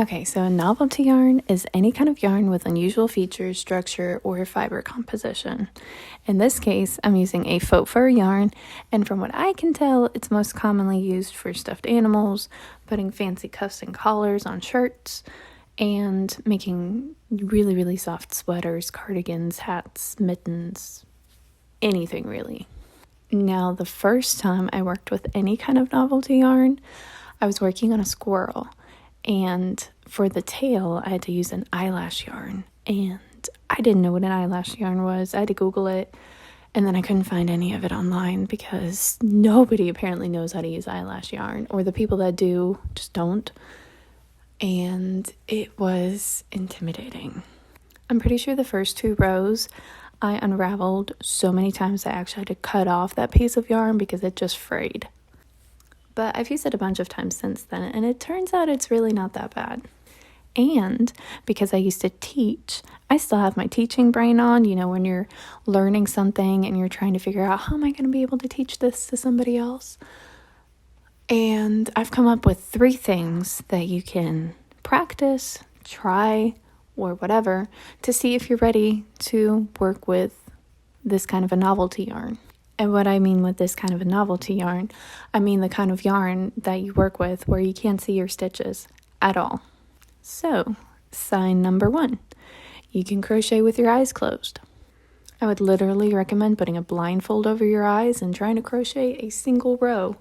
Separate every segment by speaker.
Speaker 1: Okay, so a novelty yarn is any kind of yarn with unusual features, structure, or fiber composition. In this case, I'm using a faux fur yarn, and from what I can tell, it's most commonly used for stuffed animals, putting fancy cuffs and collars on shirts, and making really, really soft sweaters, cardigans, hats, mittens, anything really. Now, the first time I worked with any kind of novelty yarn, I was working on a squirrel. And for the tail, I had to use an eyelash yarn. And I didn't know what an eyelash yarn was. I had to Google it. And then I couldn't find any of it online because nobody apparently knows how to use eyelash yarn. Or the people that do just don't. And it was intimidating. I'm pretty sure the first 2 rows I unraveled so many times I actually had to cut off that piece of yarn because it just frayed. But I've used it a bunch of times since then, and it turns out it's really not that bad. And because I used to teach, I still have my teaching brain on, when you're learning something and you're trying to figure out, how am I going to be able to teach this to somebody else? And I've come up with 3 things that you can practice, try, or whatever to see if you're ready to work with this kind of a novelty yarn. And what I mean with this kind of a novelty yarn, I mean the kind of yarn that you work with where you can't see your stitches at all. So, sign number 1, you can crochet with your eyes closed. I would literally recommend putting a blindfold over your eyes and trying to crochet a single row.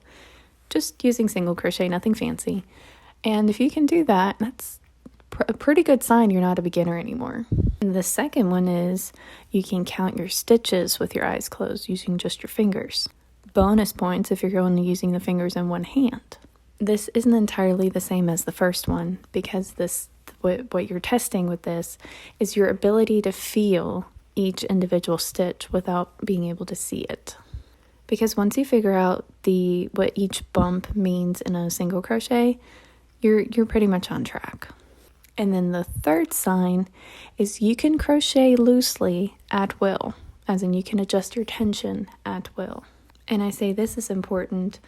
Speaker 1: Just using single crochet, nothing fancy. And if you can do that, that's a pretty good sign you're not a beginner anymore. And the second one is you can count your stitches with your eyes closed using just your fingers. Bonus points if you're only using the fingers in one hand. This isn't entirely the same as the first one because what you're testing with this is your ability to feel each individual stitch without being able to see it. Because once you figure out what each bump means in a single crochet, you're pretty much on track. And then the third sign is you can crochet loosely at will, as in you can adjust your tension at will. And I say this is important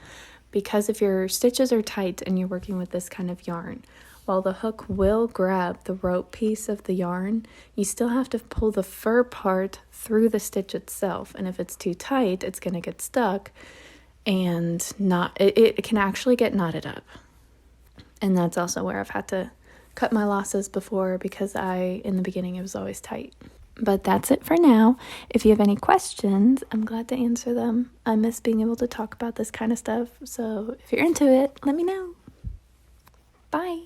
Speaker 1: because if your stitches are tight and you're working with this kind of yarn, while the hook will grab the rope piece of the yarn, you still have to pull the fur part through the stitch itself. And if it's too tight, it's going to get stuck and it can actually get knotted up. And that's also where I've had to cut my losses before because in the beginning, it was always tight. But that's it for now. If you have any questions, I'm glad to answer them. I miss being able to talk about this kind of stuff. So if you're into it, let me know. Bye.